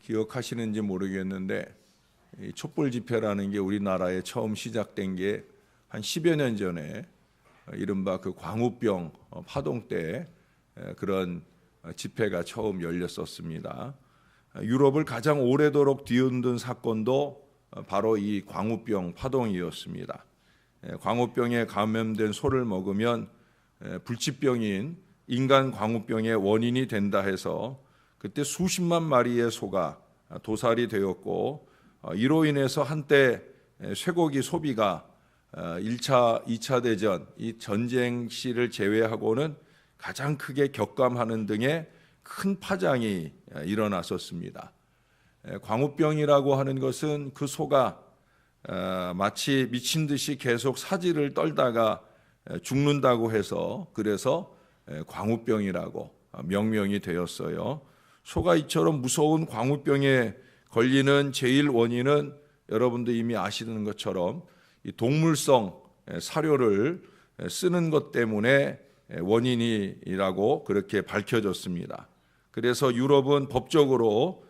기억하시는지 모르겠는데 이 촛불 집회라는 게 우리나라에 처음 시작된 게 한 10여 년 전에 이른바 그 광우병 파동 때 그런 집회가 처음 열렸었습니다. 유럽을 가장 오래도록 뒤흔든 사건도 바로 이 광우병 파동이었습니다. 광우병에 감염된 소를 먹으면 불치병인 인간 광우병의 원인이 된다 해서 그때 수십만 마리의 소가 도살이 되었고, 이로 인해서 한때 쇠고기 소비가 1차, 2차 대전, 이 전쟁 시를 제외하고는 가장 크게 격감하는 등의 큰 파장이 일어났었습니다. 광우병이라고 하는 것은 그 소가 마치 미친 듯이 계속 사지를 떨다가 죽는다고 해서 그래서 광우병이라고 명명이 되었어요. 소가 이처럼 무서운 광우병에 걸리는 제일 원인은 여러분도 이미 아시는 것처럼 이 동물성 사료를 쓰는 것 때문에 원인이라고 그렇게 밝혀졌습니다. 그래서 유럽은 법적으로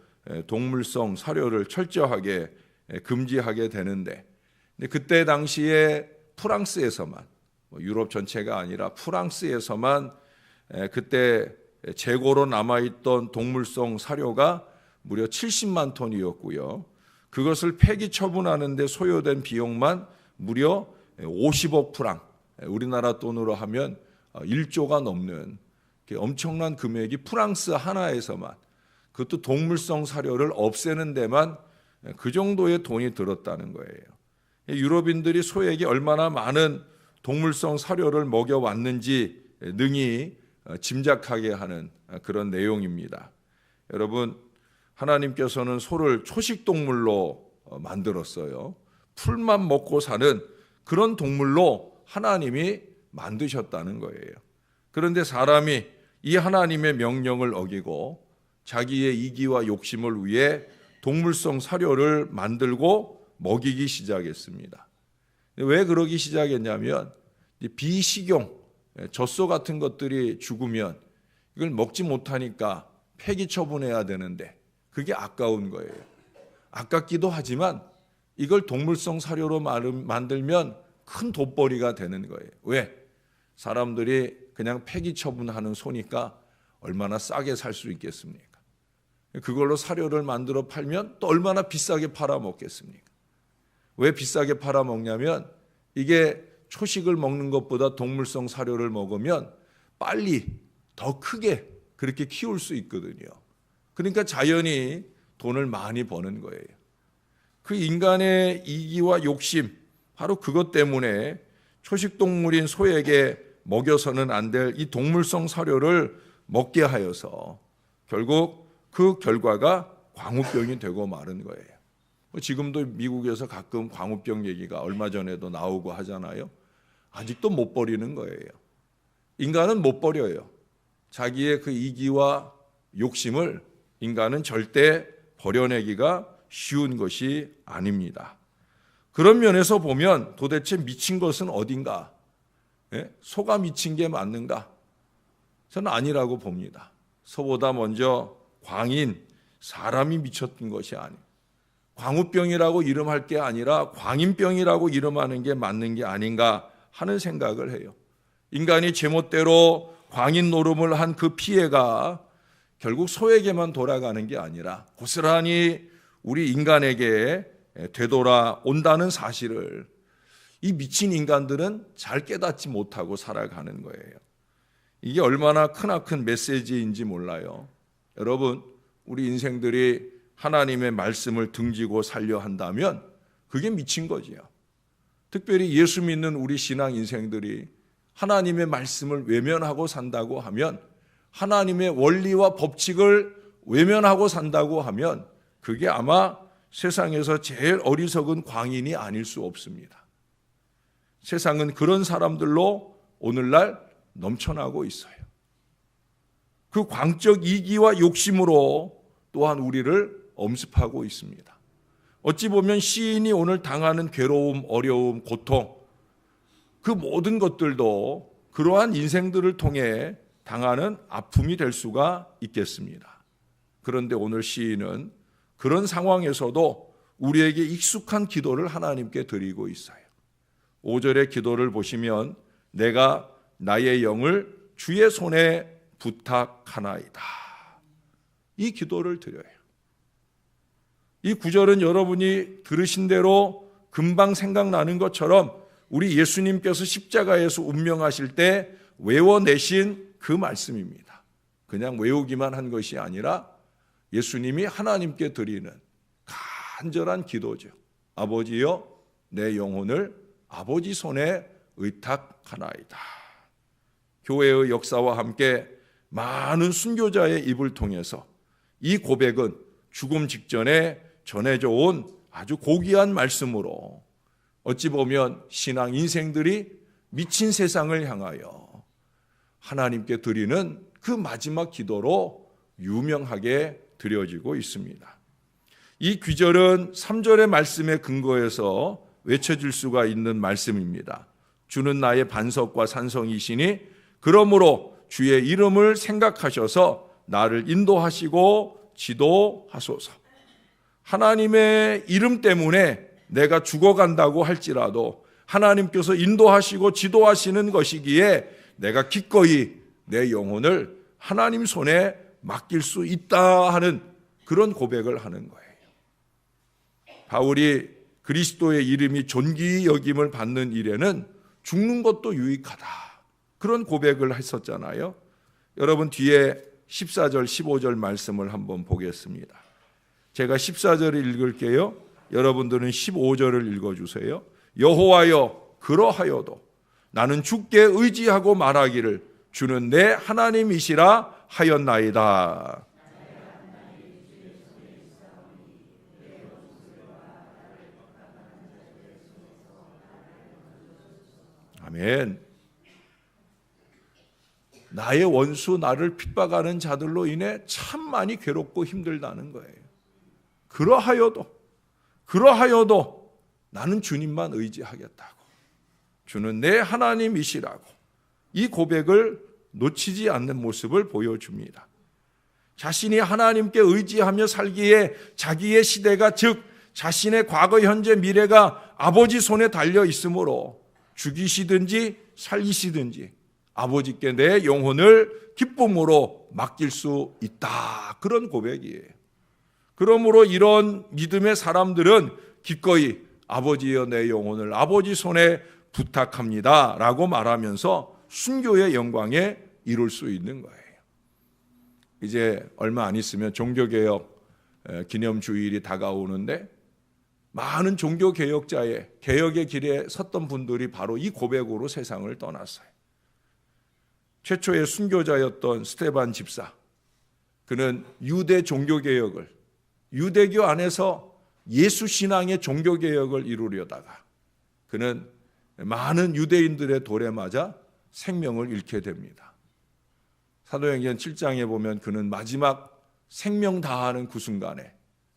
동물성 사료를 철저하게 금지하게 되는데, 그때 당시에 프랑스에서만, 유럽 전체가 아니라 프랑스에서만 그때 재고로 남아있던 동물성 사료가 무려 70만 톤이었고요. 그것을 폐기 처분하는 데 소요된 비용만 무려 50억 프랑, 우리나라 돈으로 하면 1조가 넘는 엄청난 금액이 프랑스 하나에서만, 그것도 동물성 사료를 없애는 데만 그 정도의 돈이 들었다는 거예요. 유럽인들이 소에게 얼마나 많은 동물성 사료를 먹여왔는지 능히 짐작하게 하는 그런 내용입니다. 여러분, 하나님께서는 소를 초식동물로 만들었어요. 풀만 먹고 사는 그런 동물로 하나님이 만드셨다는 거예요. 그런데 사람이 이 하나님의 명령을 어기고 자기의 이기와 욕심을 위해 동물성 사료를 만들고 먹이기 시작했습니다. 왜 그러기 시작했냐면, 비식용, 젖소 같은 것들이 죽으면 이걸 먹지 못하니까 폐기 처분해야 되는데 그게 아까운 거예요. 아깝기도 하지만 이걸 동물성 사료로 만들면 큰 돈벌이가 되는 거예요. 왜? 사람들이 그냥 폐기 처분하는 소니까 얼마나 싸게 살 수 있겠습니까? 그걸로 사료를 만들어 팔면 또 얼마나 비싸게 팔아먹겠습니까? 왜 비싸게 팔아먹냐면, 이게 초식을 먹는 것보다 동물성 사료를 먹으면 빨리 더 크게 그렇게 키울 수 있거든요. 그러니까 자연이 돈을 많이 버는 거예요. 그 인간의 이기와 욕심, 바로 그것 때문에 초식동물인 소에게 먹여서는 안 될 이 동물성 사료를 먹게 하여서 결국 그 결과가 광우병이 되고 마는 거예요. 지금도 미국에서 가끔 광우병 얘기가 얼마 전에도 나오고 하잖아요. 아직도 못 버리는 거예요. 인간은 못 버려요. 자기의 그 이기와 욕심을 인간은 절대 버려내기가 쉬운 것이 아닙니다. 그런 면에서 보면 도대체 미친 것은 어딘가? 소가 미친 게 맞는가? 저는 아니라고 봅니다. 소보다 먼저 광인, 사람이 미쳤던 것이 아니에요. 광우병이라고 이름할 게 아니라 광인병이라고 이름하는 게 맞는 게 아닌가 하는 생각을 해요. 인간이 제멋대로 광인 노름을 한 그 피해가 결국 소에게만 돌아가는 게 아니라 고스란히 우리 인간에게 되돌아온다는 사실을 이 미친 인간들은 잘 깨닫지 못하고 살아가는 거예요. 이게 얼마나 크나큰 메시지인지 몰라요. 여러분, 우리 인생들이 하나님의 말씀을 등지고 살려 한다면 그게 미친 거지요. 특별히 예수 믿는 우리 신앙 인생들이 하나님의 말씀을 외면하고 산다고 하면, 하나님의 원리와 법칙을 외면하고 산다고 하면 그게 아마 세상에서 제일 어리석은 광인이 아닐 수 없습니다. 세상은 그런 사람들로 오늘날 넘쳐나고 있어요. 그 광적 이기와 욕심으로 또한 우리를 엄습하고 있습니다. 어찌 보면 시인이 오늘 당하는 괴로움, 어려움, 고통, 그 모든 것들도 그러한 인생들을 통해 당하는 아픔이 될 수가 있겠습니다. 그런데 오늘 시인은 그런 상황에서도 우리에게 익숙한 기도를 하나님께 드리고 있어요. 5절의 기도를 보시면 내가 나의 영을 주의 손에 부탁하나이다. 이 기도를 드려요. 이 구절은 여러분이 들으신 대로 금방 생각나는 것처럼 우리 예수님께서 십자가에서 운명하실 때 외워내신 그 말씀입니다. 그냥 외우기만 한 것이 아니라 예수님이 하나님께 드리는 간절한 기도죠. 아버지여, 내 영혼을 아버지 손에 의탁하나이다. 교회의 역사와 함께 많은 순교자의 입을 통해서 이 고백은 죽음 직전에 전해져 온 아주 고귀한 말씀으로 어찌 보면 신앙 인생들이 미친 세상을 향하여 하나님께 드리는 그 마지막 기도로 유명하게 드려지고 있습니다. 이 귀절은 3절의 말씀에 근거해서 외쳐질 수가 있는 말씀입니다. 주는 나의 반석과 산성이시니 그러므로 주의 이름을 생각하셔서 나를 인도하시고 지도하소서. 하나님의 이름 때문에 내가 죽어간다고 할지라도 하나님께서 인도하시고 지도하시는 것이기에 내가 기꺼이 내 영혼을 하나님 손에 맡길 수 있다 하는 그런 고백을 하는 거예요. 바울이 그리스도의 이름이 존귀히 여김을 받는 일에는 죽는 것도 유익하다. 그런 고백을 했었잖아요. 여러분 뒤에 14절, 15절 말씀을 한번 보겠습니다. 제가 14절을 읽을게요. 여러분들은 15절을 읽어주세요. 여호와여, 그러하여도 나는 주께 의지하고 말하기를 주는 내 하나님이시라 하였나이다. 아멘. 나의 원수 나를 핍박하는 자들로 인해 참 많이 괴롭고 힘들다는 거예요. 그러하여도 나는 주님만 의지하겠다고. 주는 내 하나님이시라고. 이 고백을 놓치지 않는 모습을 보여줍니다. 자신이 하나님께 의지하며 살기에 자기의 시대가 즉 자신의 과거, 현재, 미래가 아버지 손에 달려 있으므로 죽이시든지 살리시든지 아버지께 내 영혼을 기쁨으로 맡길 수 있다. 그런 고백이에요. 그러므로 이런 믿음의 사람들은 기꺼이 아버지여 내 영혼을 아버지 손에 부탁합니다 라고 말하면서 순교의 영광에 이룰 수 있는 거예요. 이제 얼마 안 있으면 종교개혁 기념주일이 다가오는데 많은 종교개혁자의 개혁의 길에 섰던 분들이 바로 이 고백으로 세상을 떠났어요. 최초의 순교자였던 스테반 집사, 그는 유대 종교개혁을 유대교 안에서 예수 신앙의 종교개혁을 이루려다가 그는 많은 유대인들의 돌에 맞아 생명을 잃게 됩니다. 사도행전 7장에 보면 그는 마지막 생명 다하는 그 순간에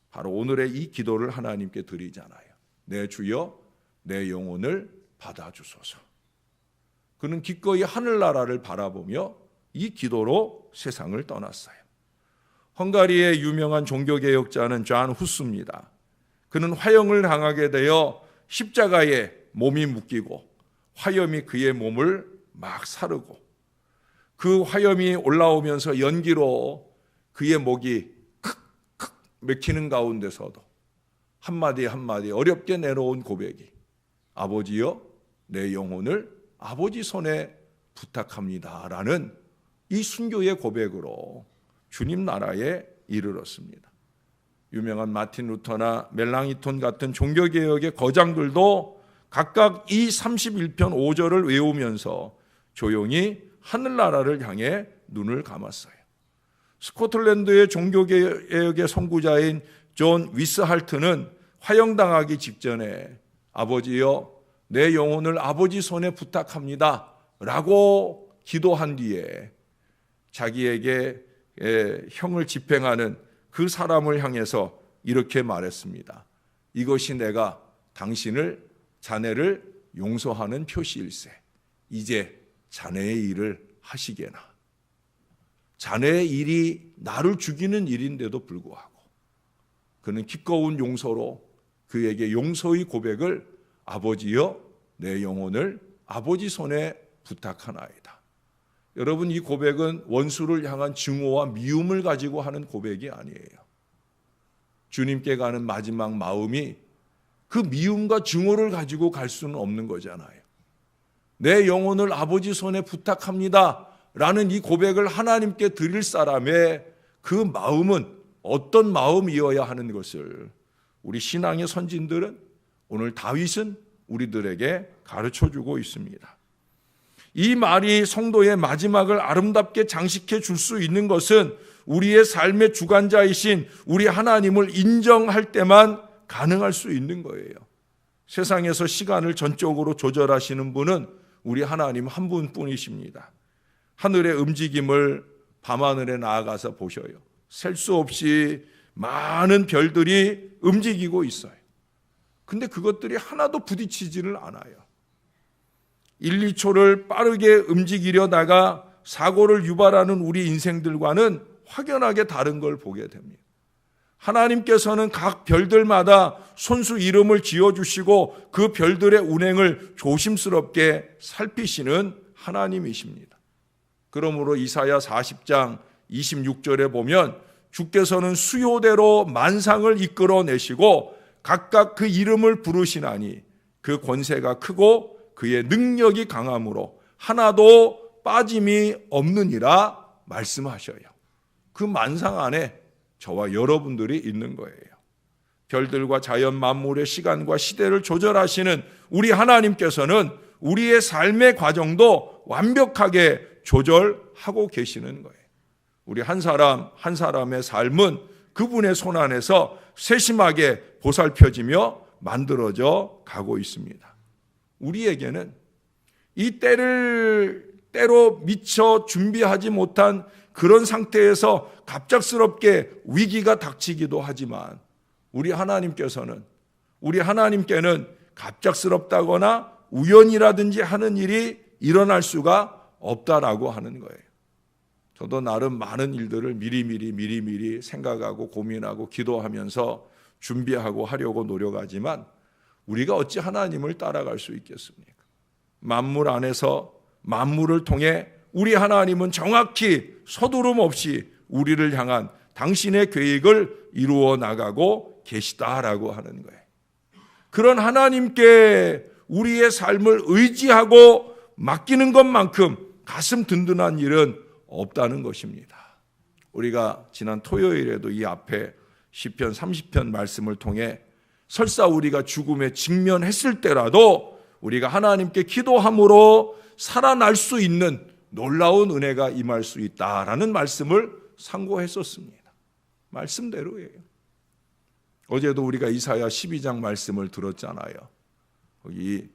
바로 오늘의 이 기도를 하나님께 드리잖아요. 내 주여 내 영혼을 받아주소서. 그는 기꺼이 하늘나라를 바라보며 이 기도로 세상을 떠났어요. 헝가리의 유명한 종교개혁자는 존 후스입니다. 그는 화형을 당하게 되어 십자가에 몸이 묶이고 화염이 그의 몸을 막 사르고 그 화염이 올라오면서 연기로 그의 목이 칵칵 맥히는 가운데서도 한마디 한마디 어렵게 내놓은 고백이 아버지여 내 영혼을 아버지 손에 부탁합니다 라는 이 순교의 고백으로 주님 나라에 이르렀습니다. 유명한 마틴 루터나 멜랑이톤 같은 종교개혁의 거장들도 각각 이 31편 5절을 외우면서 조용히 하늘나라를 향해 눈을 감았어요. 스코틀랜드의 종교개혁의 선구자인 존 위스할트는 화형당하기 직전에 아버지여 내 영혼을 아버지 손에 부탁합니다 라고 기도한 뒤에 자기에게 형을 집행하는 그 사람을 향해서 이렇게 말했습니다. 이것이 내가 당신을 자네를 용서하는 표시일세. 이제 자네의 일을 하시게나. 자네의 일이 나를 죽이는 일인데도 불구하고 그는 기꺼운 용서로 그에게 용서의 고백을 아버지여 내 영혼을 아버지 손에 부탁하나이다. 여러분, 이 고백은 원수를 향한 증오와 미움을 가지고 하는 고백이 아니에요. 주님께 가는 마지막 마음이 그 미움과 증오를 가지고 갈 수는 없는 거잖아요. 내 영혼을 아버지 손에 부탁합니다 라는 이 고백을 하나님께 드릴 사람의 그 마음은 어떤 마음이어야 하는 것을 우리 신앙의 선진들은, 오늘 다윗은 우리들에게 가르쳐주고 있습니다. 이 말이 성도의 마지막을 아름답게 장식해 줄 수 있는 것은 우리의 삶의 주관자이신 우리 하나님을 인정할 때만 가능할 수 있는 거예요. 세상에서 시간을 전적으로 조절하시는 분은 우리 하나님 한 분뿐이십니다. 하늘의 움직임을 밤하늘에 나아가서 보셔요. 셀 수 없이 많은 별들이 움직이고 있어요. 근데 그것들이 하나도 부딪히지를 않아요. 1, 2초를 빠르게 움직이려다가 사고를 유발하는 우리 인생들과는 확연하게 다른 걸 보게 됩니다. 하나님께서는 각 별들마다 손수 이름을 지어주시고 그 별들의 운행을 조심스럽게 살피시는 하나님이십니다. 그러므로 이사야 40장 26절에 보면 주께서는 수요대로 만상을 이끌어내시고 각각 그 이름을 부르시나니 그 권세가 크고 그의 능력이 강함으로 하나도 빠짐이 없느니라 말씀하셔요. 그 만상 안에 저와 여러분들이 있는 거예요. 별들과 자연 만물의 시간과 시대를 조절하시는 우리 하나님께서는 우리의 삶의 과정도 완벽하게 조절하고 계시는 거예요. 우리 한 사람 한 사람의 삶은 그분의 손 안에서 세심하게 보살펴지며 만들어져 가고 있습니다. 우리에게는 이 때로 미처 준비하지 못한 그런 상태에서 갑작스럽게 위기가 닥치기도 하지만 우리 하나님께는 갑작스럽다거나 우연이라든지 하는 일이 일어날 수가 없다라고 하는 거예요. 저도 나름 많은 일들을 미리미리 생각하고 고민하고 기도하면서 준비하고 하려고 노력하지만 우리가 어찌 하나님을 따라갈 수 있겠습니까? 만물 안에서 만물을 통해 우리 하나님은 정확히 서두름 없이 우리를 향한 당신의 계획을 이루어 나가고 계시다라고 하는 거예요. 그런 하나님께 우리의 삶을 의지하고 맡기는 것만큼 가슴 든든한 일은 없다는 것입니다. 우리가 지난 토요일에도 이 앞에 시편 30편 말씀을 통해 설사 우리가 죽음에 직면했을 때라도 우리가 하나님께 기도함으로 살아날 수 있는 놀라운 은혜가 임할 수 있다라는 말씀을 상고했었습니다. 말씀대로예요. 어제도 우리가 이사야 12장 말씀을 들었잖아요. 거기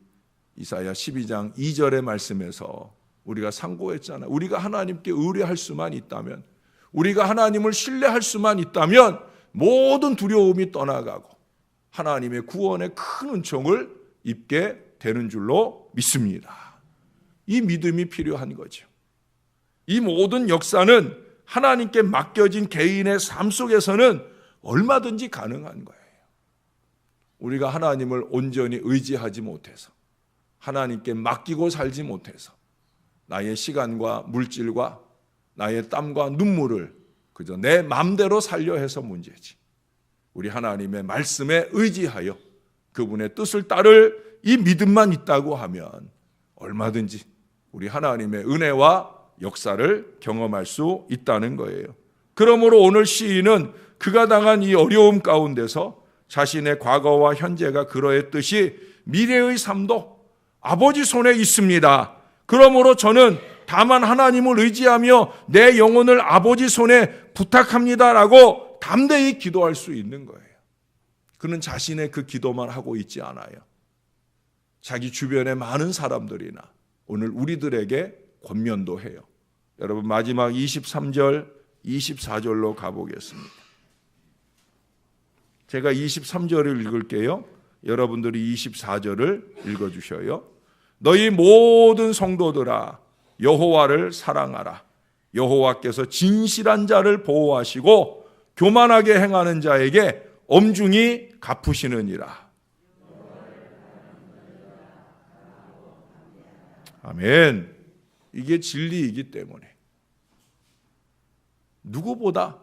이사야 12장 2절의 말씀에서 우리가 상고했잖아요. 우리가 하나님께 의뢰할 수만 있다면, 우리가 하나님을 신뢰할 수만 있다면 모든 두려움이 떠나가고 하나님의 구원의 큰 은총을 입게 되는 줄로 믿습니다. 이 믿음이 필요한 거죠. 이 모든 역사는 하나님께 맡겨진 개인의 삶 속에서는 얼마든지 가능한 거예요. 우리가 하나님을 온전히 의지하지 못해서, 하나님께 맡기고 살지 못해서 나의 시간과 물질과 나의 땀과 눈물을 그저 내 마음대로 살려 해서 문제지. 우리 하나님의 말씀에 의지하여 그분의 뜻을 따를 이 믿음만 있다고 하면 얼마든지 우리 하나님의 은혜와 역사를 경험할 수 있다는 거예요. 그러므로 오늘 시인은 그가 당한 이 어려움 가운데서 자신의 과거와 현재가 그러했듯이 미래의 삶도 아버지 손에 있습니다. 그러므로 저는 다만 하나님을 의지하며 내 영혼을 아버지 손에 부탁합니다라고 담대히 기도할 수 있는 거예요. 그는 자신의 그 기도만 하고 있지 않아요. 자기 주변의 많은 사람들이나 오늘 우리들에게 권면도 해요. 여러분 마지막 23절, 24절로 가보겠습니다. 제가 23절을 읽을게요. 여러분들이 24절을 읽어주셔요. 너희 모든 성도들아 여호와를 사랑하라. 여호와께서 진실한 자를 보호하시고 교만하게 행하는 자에게 엄중히 갚으시느니라. 아멘. 이게 진리이기 때문에 누구보다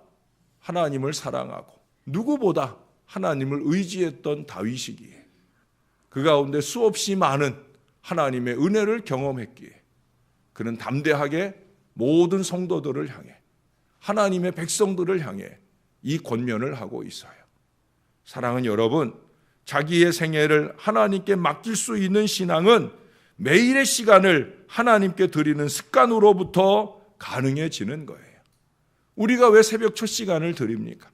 하나님을 사랑하고 누구보다 하나님을 의지했던 다윗이기에 그 가운데 수없이 많은 하나님의 은혜를 경험했기에 그는 담대하게 모든 성도들을 향해 하나님의 백성들을 향해 이 권면을 하고 있어요. 사랑하는 여러분, 자기의 생애를 하나님께 맡길 수 있는 신앙은 매일의 시간을 하나님께 드리는 습관으로부터 가능해지는 거예요. 우리가 왜 새벽 첫 시간을 드립니까?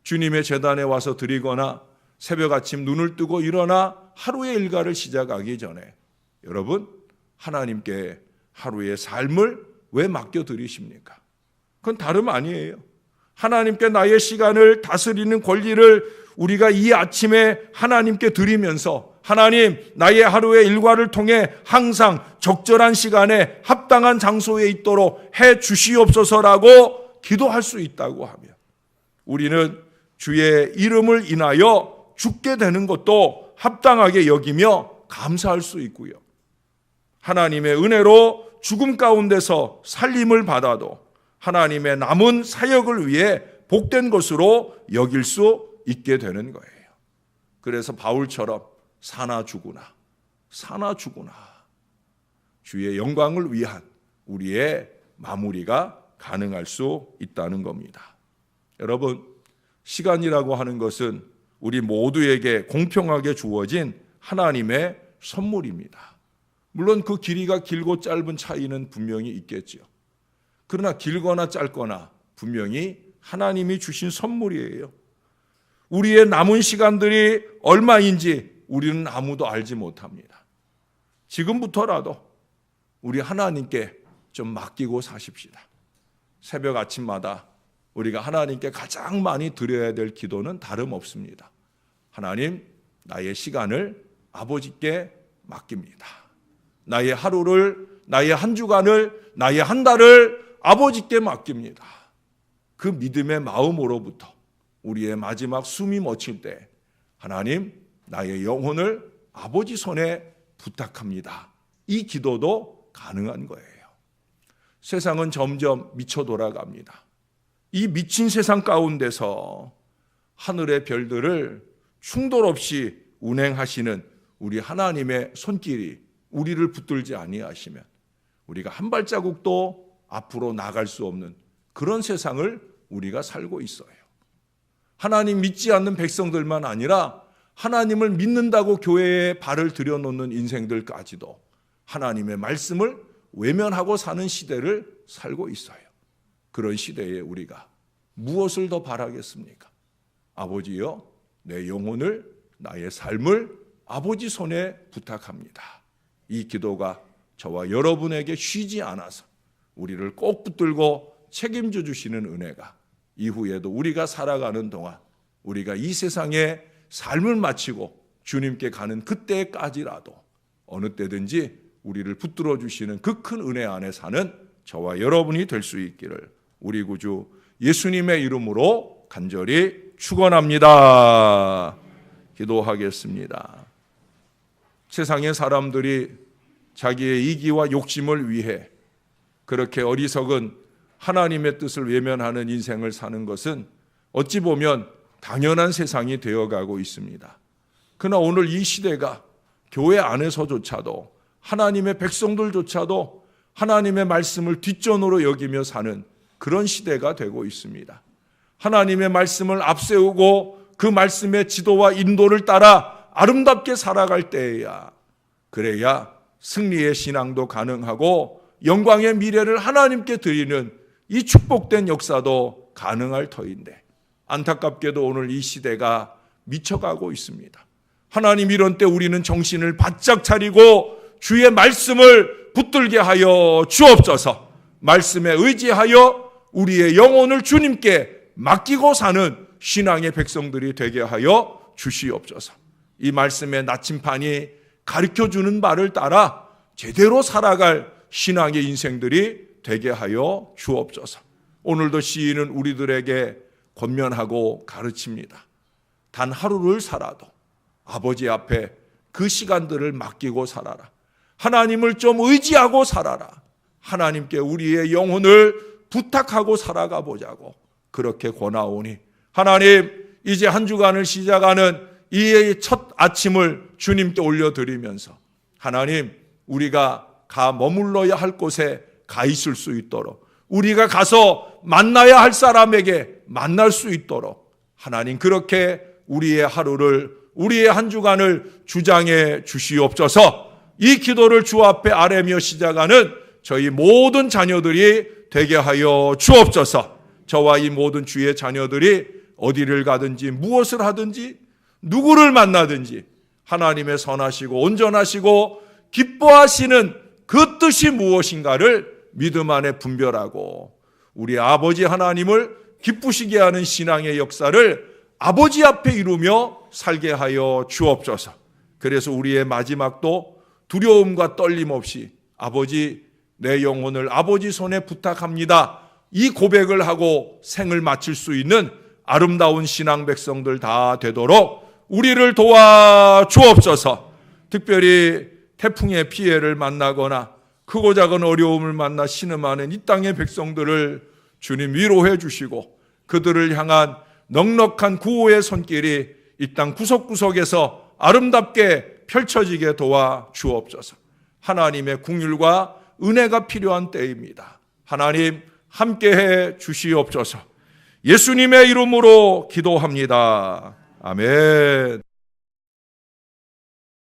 주님의 제단에 와서 드리거나 새벽 아침 눈을 뜨고 일어나 하루의 일과를 시작하기 전에 여러분, 하나님께 하루의 삶을 왜 맡겨드리십니까? 그건 다름 아니에요. 하나님께 나의 시간을 다스리는 권리를 우리가 이 아침에 하나님께 드리면서 하나님, 나의 하루의 일과를 통해 항상 적절한 시간에 합당한 장소에 있도록 해 주시옵소서라고 기도할 수 있다고 하면 우리는 주의 이름을 인하여 죽게 되는 것도 합당하게 여기며 감사할 수 있고요. 하나님의 은혜로 죽음 가운데서 살림을 받아도 하나님의 남은 사역을 위해 복된 것으로 여길 수 있게 되는 거예요. 그래서 바울처럼 사나 죽으나 주의 영광을 위한 우리의 마무리가 가능할 수 있다는 겁니다. 여러분, 시간이라고 하는 것은 우리 모두에게 공평하게 주어진 하나님의 선물입니다. 물론 그 길이가 길고 짧은 차이는 분명히 있겠지요. 그러나 길거나 짧거나 분명히 하나님이 주신 선물이에요. 우리의 남은 시간들이 얼마인지 우리는 아무도 알지 못합니다. 지금부터라도 우리 하나님께 좀 맡기고 사십시다. 새벽 아침마다 우리가 하나님께 가장 많이 드려야 될 기도는 다름없습니다. 하나님, 나의 시간을 아버지께 맡깁니다. 나의 하루를, 나의 한 주간을, 나의 한 달을 아버지께 맡깁니다. 그 믿음의 마음으로부터 우리의 마지막 숨이 멎을 때 하나님, 나의 영혼을 아버지 손에 부탁합니다. 이 기도도 가능한 거예요. 세상은 점점 미쳐 돌아갑니다. 이 미친 세상 가운데서 하늘의 별들을 충돌 없이 운행하시는 우리 하나님의 손길이 우리를 붙들지 아니하시면 우리가 한 발자국도 앞으로 나갈 수 없는 그런 세상을 우리가 살고 있어요. 하나님 믿지 않는 백성들만 아니라 하나님을 믿는다고 교회에 발을 들여놓는 인생들까지도 하나님의 말씀을 외면하고 사는 시대를 살고 있어요. 그런 시대에 우리가 무엇을 더 바라겠습니까? 아버지여, 내 영혼을, 나의 삶을 아버지 손에 부탁합니다. 이 기도가 저와 여러분에게 쉬지 않아서 우리를 꼭 붙들고 책임져 주시는 은혜가 이후에도 우리가 살아가는 동안 우리가 이 세상에 삶을 마치고 주님께 가는 그때까지라도 어느 때든지 우리를 붙들어 주시는 그 큰 은혜 안에 사는 저와 여러분이 될 수 있기를 우리 구주 예수님의 이름으로 간절히 축원합니다. 기도하겠습니다. 세상의 사람들이 자기의 이기와 욕심을 위해 그렇게 어리석은 하나님의 뜻을 외면하는 인생을 사는 것은 어찌 보면 당연한 세상이 되어가고 있습니다. 그러나 오늘 이 시대가 교회 안에서조차도 하나님의 백성들조차도 하나님의 말씀을 뒷전으로 여기며 사는 그런 시대가 되고 있습니다. 하나님의 말씀을 앞세우고 그 말씀의 지도와 인도를 따라 아름답게 살아갈 때에야 그래야 승리의 신앙도 가능하고 영광의 미래를 하나님께 드리는 이 축복된 역사도 가능할 터인데 안타깝게도 오늘 이 시대가 미쳐가고 있습니다. 하나님, 이런 때 우리는 정신을 바짝 차리고 주의 말씀을 붙들게 하여 주옵소서. 말씀에 의지하여 우리의 영혼을 주님께 맡기고 사는 신앙의 백성들이 되게 하여 주시옵소서. 이 말씀의 나침판이 가르쳐주는 바를 따라 제대로 살아갈 신앙의 인생들이 되게 하여 주옵소서. 오늘도 시인은 우리들에게 권면하고 가르칩니다. 단 하루를 살아도 아버지 앞에 그 시간들을 맡기고 살아라. 하나님을 좀 의지하고 살아라. 하나님께 우리의 영혼을 부탁하고 살아가 보자고 그렇게 권하오니, 하나님, 이제 한 주간을 시작하는 이 첫 아침을 주님께 올려드리면서 하나님, 우리가 가 머물러야 할 곳에 가 있을 수 있도록, 우리가 가서 만나야 할 사람에게 만날 수 있도록 하나님, 그렇게 우리의 하루를, 우리의 한 주간을 주장해 주시옵소서. 이 기도를 주 앞에 아뢰며 시작하는 저희 모든 자녀들이 되게 하여 주옵소서. 저와 이 모든 주의 자녀들이 어디를 가든지 무엇을 하든지 누구를 만나든지 하나님의 선하시고 온전하시고 기뻐하시는 그 뜻이 무엇인가를 믿음 안에 분별하고 우리 아버지 하나님을 기쁘시게 하는 신앙의 역사를 아버지 앞에 이루며 살게 하여 주옵소서. 그래서 우리의 마지막도 두려움과 떨림 없이 아버지, 내 영혼을 아버지 손에 부탁합니다, 이 고백을 하고 생을 마칠 수 있는 아름다운 신앙 백성들 다 되도록 우리를 도와 주옵소서. 특별히 태풍의 피해를 만나거나 크고 작은 어려움을 만나 신음하는 이 땅의 백성들을 주님 위로해 주시고 그들을 향한 넉넉한 구호의 손길이 이 땅 구석구석에서 아름답게 펼쳐지게 도와 주옵소서. 하나님의 긍휼과 은혜가 필요한 때입니다. 하나님, 함께해 주시옵소서. 예수님의 이름으로 기도합니다. 아멘.